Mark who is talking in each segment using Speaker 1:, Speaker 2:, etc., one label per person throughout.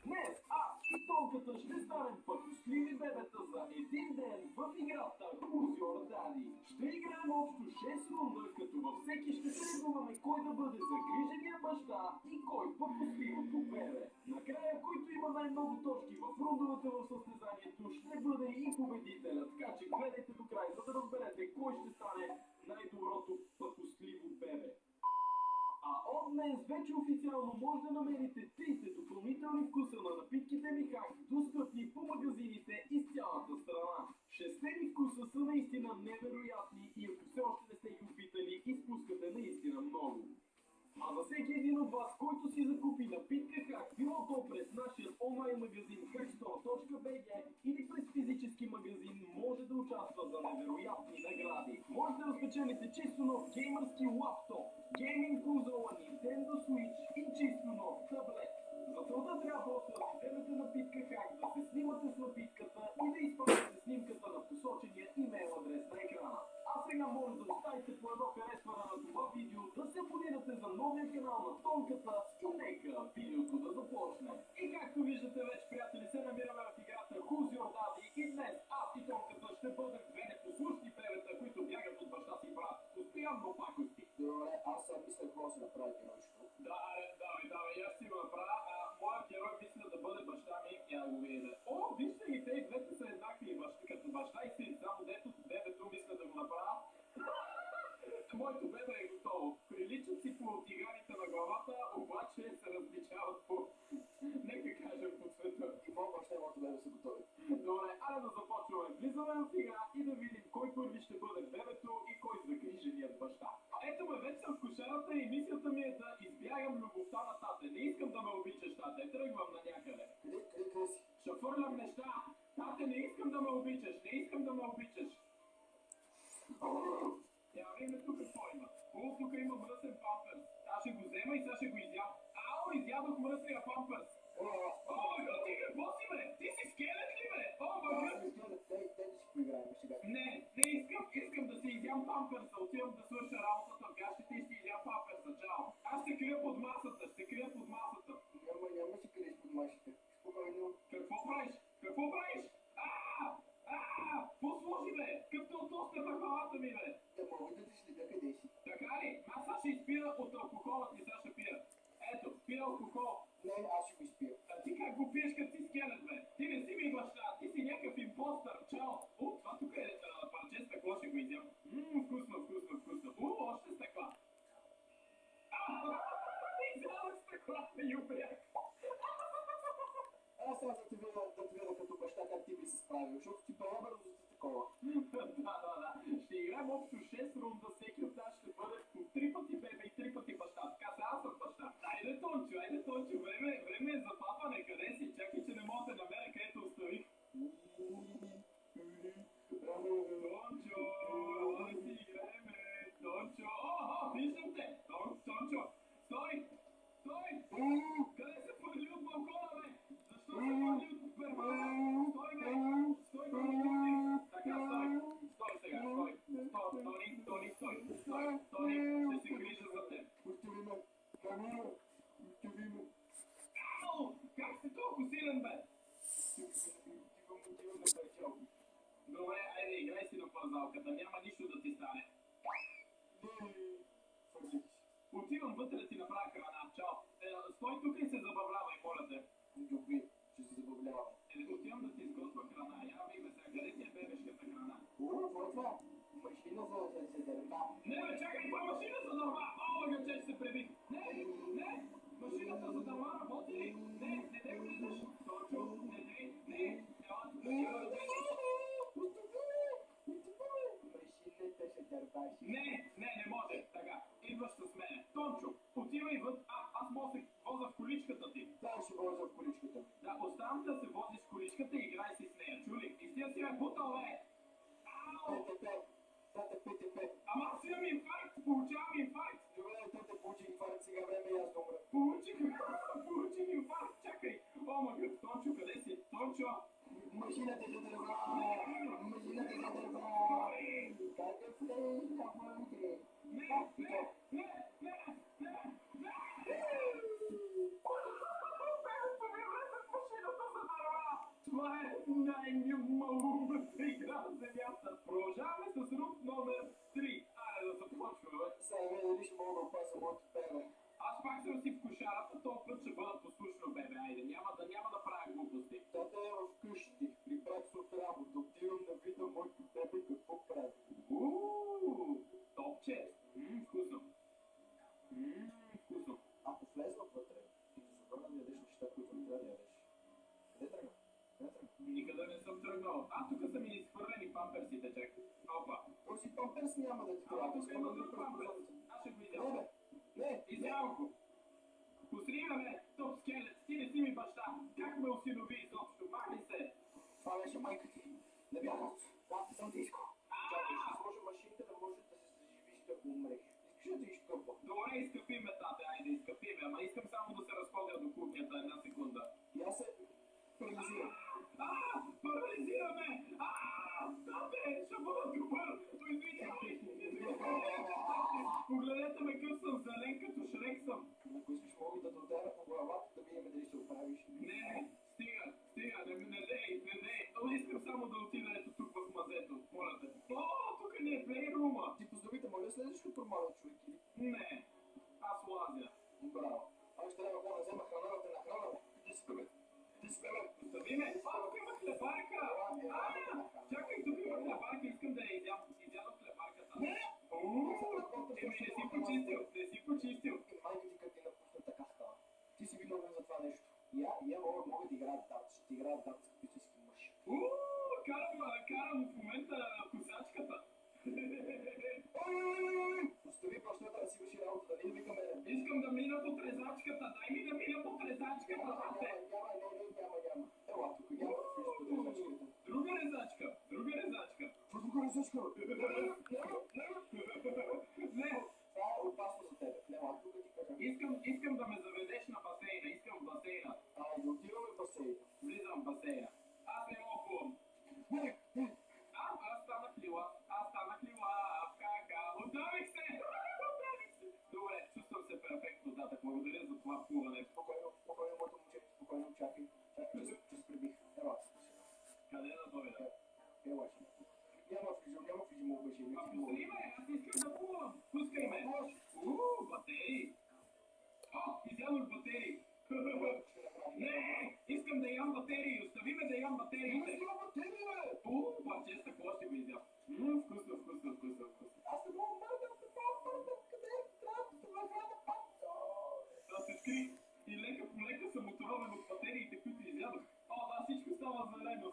Speaker 1: Днес аз и Тонката ще станем пътостливи бебета за един ден в играта Who's Your Daddy. Ще играем общо 6 рунда, като във всеки ще тръгваме кой да бъде загрижения баща и кой пътостливото бебе. Накрая, който има най-много точки в рундовете в състезанието, ще бъде и победителя. Така че гледайте до край, за да разберете кой ще стане най-доброто пътостливо бебе. А от днес вече официално може да намерите 30 допълнителни вкуса на напитките Михак, достъпни по магазините из цялата страна. Шестте ми вкуса са наистина невероятни и ако все още не сте ги опитали, изпускате наистина много. А за всеки един от вас, който си закупи напитка Хак, било то през нашия онлайн магазин hackstore.bg или през физически магазин, може да участва за невероятни награди. Може да спечелите чисто нов геймърски лаптоп, гейминг конзола Nintendo Switch и чисто нов таблет. За целта трябва просто да си вземете напитка Хак, да се снимате с напитката и да изпратите снимката на посочения имейл адрес на екрана. А сега може да оставите по едно харесване на това видео, да се абонирате за новия канал на Тонката и нека видеото да започне. И както виждате вече, приятели, се намираме в играта Who's Your Daddy и днес аз и Тонката ще бъдем две непослушни бебета, които бягат от баща си брат. Постоянно пакости.
Speaker 2: Добре, аз сега мисля какво си направи геройчето.
Speaker 1: Давай, аз си го направя. Моят герой мисля да бъде баща ми, я го видите. О, вижте ги, те и двете са еднакви, като баща и син, само дето бебето мисля да го направя. Моето бебе е готово. Приличат си по тиганите на главата, обаче се различават по, нека кажем, по цвета.
Speaker 2: И моят баща и моето бебе са готови.
Speaker 1: Добре, айде да започваме. Влизаме в игра и да видим кой първи ще бъде бебето и кой загриженият баща. Ето ме, вече съм в кошарата и мисията ми е да избягам любовта на тате. Не искам да ме обичаш, тате. Тръгвам на някъде.
Speaker 2: Къде си?
Speaker 1: Ще фърлям неща. Тате, не искам да ме обичаш. Не искам да ме обичаш. Я видим тук какво има. О, тук има мръсен памперс. Аз ще го взема и сега ще го изям. Ау, изядох мръсния памперс. О, ти какво си, бе? Ти си скелет ли, бе? О, мъгът!
Speaker 2: Дай да си поиграем сега.
Speaker 1: Не искам да си изям памперса. Отивам да свърша работата в гащите и ще изям памперса. Чао. Аз ще крия под масата.
Speaker 2: Няма си къде под машите. Спокойно.
Speaker 1: Какво правиш? Послушай, бе! Като тостер на главата ми, бе!
Speaker 2: Да мога да те следя къде си.
Speaker 1: Така ли? Аз сега ще изпия от алкохола ти, сега ще пия. Ето, пия алкохол.
Speaker 2: Не, аз ще го изпия.
Speaker 1: А ти как го пиеш, като си скелет, бе? Ти не си ми баща, ти си някакъв импостър. Чао! О, това тук е парче стъкло, ще го изям. Вкусно. Още стъкла. Изядох стъклата, юбряк.
Speaker 2: Аз сега да те видя като баща как ти би се справил, защото ти бая бързо за такова.
Speaker 1: Да. Ще играем общо 6 рунда, всеки от нас ще бъде по 3 пъти бебе и 3 пъти баща. Така сега аз съм баща. Айде, Тончо, време е за папане. Къде си? Чакай, че не мога да намеря където оставих. Тончо, да си играеме. Тончо, виждам те. Тончо, стой! Къде се фърли от балкона, бе? Защо се фърли от первана? Стой, бе! Така, стой сега, Тони, ще се грижа за теб.
Speaker 2: Остави ме. Камила, остави ме.
Speaker 1: Ау! Как си толкова силен, бе?
Speaker 2: Отивам да печалки.
Speaker 1: Добре, айде, играй си на пазалката, няма нищо да ти стане.
Speaker 2: Фърли си.
Speaker 1: Отивам вътре да ти направя храна, чао. Стой тук и се забавлявай, моля те.
Speaker 2: Добре, ще се забавлявам.
Speaker 1: Отивам да ти изготвя храна, я бигме сега, къде ти е бебешката храна?
Speaker 2: Какво е това? Машина за дърва.
Speaker 1: Не, бе, чакай, това е машина за дърва! О, че се пребих! Не! Машината за дърва работи ли? Не влизаш! Тончо, не!
Speaker 2: Машината се дърваше.
Speaker 1: Не може! Така, идваш с мене. Тончо, отивай вън. Аз мога да се возя в количката ти.
Speaker 2: Да, ще возя в количката.
Speaker 1: Да, оставам да се возиш в количката и играй си с нея. Чули? И стига си ме бутал, бе! Ау!
Speaker 2: ПТП.
Speaker 1: Ама аз имам инфаркт! Получавам инфаркт!
Speaker 2: Добре, те получи инфаркт, сега време и аз да умра.
Speaker 1: Получих инфаркт! Чакай! О, мъгът! Тончо, къде си? Тончо!
Speaker 2: Машината за дърва! Машината за дърва! Какъв е капълните?
Speaker 1: Не! Бебето ми влезе в най-малумната игра в земята. Продължаваме с рунд номер 3. Айде да започваме.
Speaker 2: Сега не дали ще мога да опазя моето бебе.
Speaker 1: Аз пак съм си в кошарата, този път ще бъда послушно, бебе. Айде, няма да правя глупости.
Speaker 2: Тата е вкъщи, при брат от работа. Отивам да видя моето бебе какво прави.
Speaker 1: Топче. Вкусно. Вкусно.
Speaker 2: Ако влезна вътре и не забравя да ядеш неща, които не трябва да ядеш. Къде тръгна? Къде тръгна?
Speaker 1: Никъде не съм тръгнал. Тук са ми изхвърлени памперсите, чак. Опа.
Speaker 2: Този памперс няма да ти трябва.
Speaker 1: Тук има друг памперс. Аз ще го
Speaker 2: Не,
Speaker 1: видя.
Speaker 2: бе. Не.
Speaker 1: Изял го. Посрима ме, топ скелет. Ти не си ми баща. Как ме осинови изобщо? Махни се.
Speaker 2: Това беше майка ти. Не бях аз. Аз съм диско. Чакай, ще сложа машинка да може да се съживиш да умреш. Искаш да ти изкъпва?
Speaker 1: Добре, изкъпи ме, тате. Айде, изкъпи ме. Ама искам само да се разходя до кухнята една секунда.
Speaker 2: И аз се парализирам.
Speaker 1: Парализираме! Тате, ще бъда добър! Погледнете ме къв съм, зелен като Шрек съм.
Speaker 2: Ако искаш, мога да те ударя по главата, да видим дали се оправиш.
Speaker 1: Не, стига, не дей. Искам само да отида ето тук в мазето, моля те. Тук не е плейрума.
Speaker 2: Ти поздравите, моля, следваш ли промаля човек или?
Speaker 1: Не, аз лазя.
Speaker 2: Браво. Аз ще трябва да взема храна да те нахрана, бе. Ти си бе.
Speaker 1: Остави ме. Тук има хлебарка. Чакай, тук има хлебарка, искам да я изям. Изядох хлебарката.
Speaker 2: Не
Speaker 1: си почистил.
Speaker 2: И майка ти като ти напусна така става. Ти си виновен за това нещо. Я могат да играят дартс. Ще играят дартс като истински мъж.
Speaker 1: Карам в момента косачката.
Speaker 2: Остави бащата да си върши работа, да не вика мене.
Speaker 1: Искам да мина по трезачката. Дай ми да мина по трезачката.
Speaker 2: Няма. Ела тук, няма да влизаш по трезачката.
Speaker 1: Друга резачка.
Speaker 2: Какво друга резачка?
Speaker 1: Не,
Speaker 2: Това е опасно за тебе. Няма, тук ти кажа.
Speaker 1: искам да ме заведеш на басейна. Искам в басейна.
Speaker 2: Да отиваме в басейна.
Speaker 1: Влизам в басейна. Аз не мога плувам. Аз станах лила. Удавих се. Добре, чувствам се перфектно, татък. Благодаря за това плуване.
Speaker 2: Спокойно, моето момче. Спокойно, чакай. Че спребих. Ела.
Speaker 1: Къде да дойда?
Speaker 2: Ела ще. Няма фрижи, му обежи.
Speaker 1: Пусти ме, аз искам да плувам. Пускай ме. Батерии. Изядох батерии. Не, искам да ям батерии. Остави ме да ям батериите. Баче, с такова ще го изям. Вкусно.
Speaker 2: Аз не мога да къде е това храна пак.
Speaker 1: Да се скри. И лека по лека съм отровен от батериите, които изядох. Да, всичко става зелено.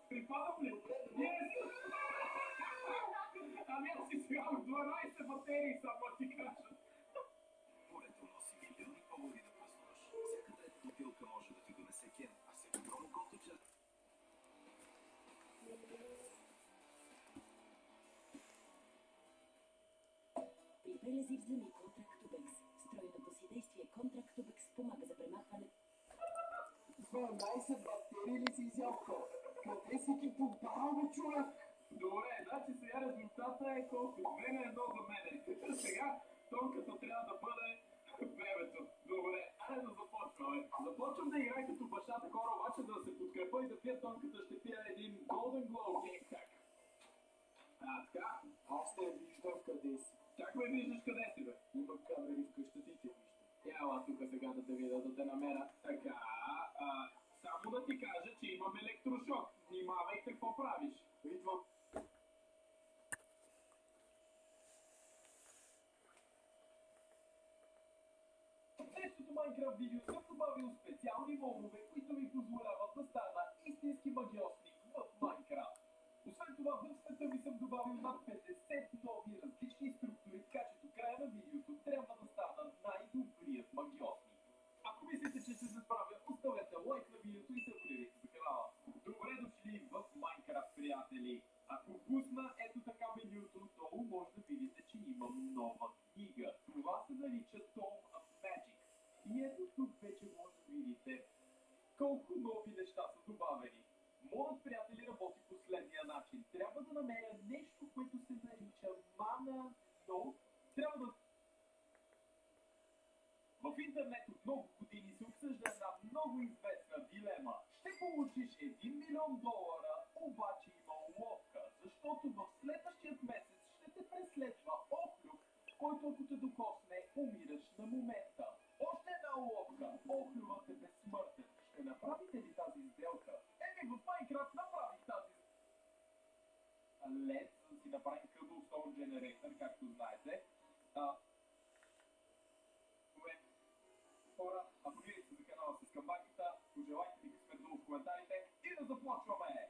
Speaker 1: Припадам ли? Yes! Ами аз си сега 12 батерии, само ти кажа.
Speaker 3: Полето носи милиони поводи да празнуваш. Всяка трета бутилка може да ти донесе кен, а всеки промокод участва.
Speaker 4: При прелези вземи Контрактубекс. Стройното си действие Контрактубекс помага за премахване.
Speaker 2: 12 батерии ли си изял? Къде си ги подбал, бе, човек?
Speaker 1: Добре, значи сега резултата е колко 2-1 за мене. Сега тонката трябва да бъде бебето. Добре, айде да започваме. Започвам да играя като бащата, хора, обаче да се подкрепа и да пия тонката, ще пия един Golden Glow геймпак. Така.
Speaker 2: Аз те виждам къде си.
Speaker 1: Как ме виждаш къде си, бе?
Speaker 2: Има камери в къщата и те виждам.
Speaker 1: Ела тук сега да те видя, да те намеря. Така, само да ти кажа, че имам електрошок. Внимавай какво правиш.
Speaker 2: Идвам.
Speaker 1: В днешното Minecraft видео съм добавил специални модове, които ми позволяват да стана истински магиосник в Minecraft. Освен това, в света ми съм добавил над 50 нови различни структури, така че до края на видеото трябва да стана най-добрият магиосник. Ако мислите, че ще се справя, оставете лайк на видеото и се абонирайте за канала. Добре дошли в Minecraft, приятели! Ако пусна ето така менюто, долу може да видите, че имам нова книга. Това се нарича Tome of Magic. И ето тук вече може да видите колко нови неща са добавени. Моят приятели работи последния начин. Трябва да намеря нещо, което се нарича Mana Node. Трябва да... В интернет от много години се обсъжда една много известна дилема. Ще получиш $1 милион, обаче има уловка, защото в следващия месец ще те преследва охлюв, който ако те докосне, умираш на момента. Още една уловка. Охлювът е безсмъртен. Ще направите ли тази сделка? Еми, в Майнкрафт направих тази. Лед, за да си направим Cobblestone Generator, както знаете. Добре. Хора, абонирайте се за канала с камбанката, пожелайте ми късмет долу в коментарите и да започваме!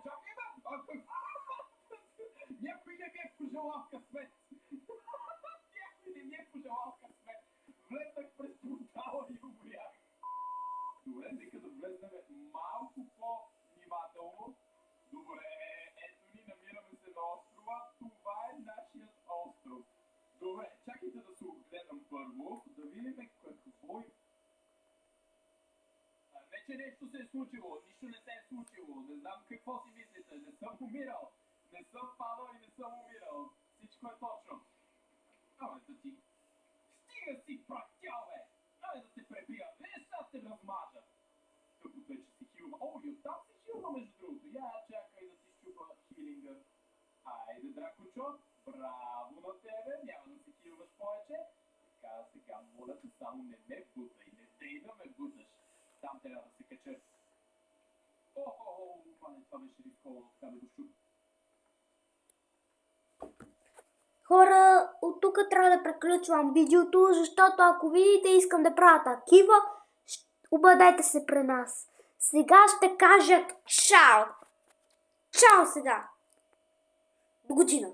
Speaker 1: Чакай бе! Някой не ми е пожелал късмет! Някой не ми е пожелал късмет! Влезнах през портала и умрях! Добре, нека да влезнем малко по-внимателно. Добре, ето ни, намираме се на острова. Това е нашият остров. Добре, чакайте да се огледам първо, да видим какво е. Не, че нещо се е случило, нищо не се е случило. Не знам какво си мислите, не съм умирал. Не съм падал и не съм умирал. Всичко е точно. Абе да ти... Стига си, практял, бе! Абе да се пребия, сега те размажа. Тъпото е, че си хилва. О, и оттам си хилва, между другото. Я чакай да си щупа хилинга. Айде, дракочо, браво на тебе, няма да се хилваш повече. Така, сега, моля те, само не ме бутай, не дей да ме буташ. Там трябва да се кача. Това беше рисково, така да го щупа.
Speaker 5: Хора, от тук трябва да приключвам видеото, защото ако видите искам да правя такива, обадете се при нас. Сега ще кажа чао! Чао сега! До година!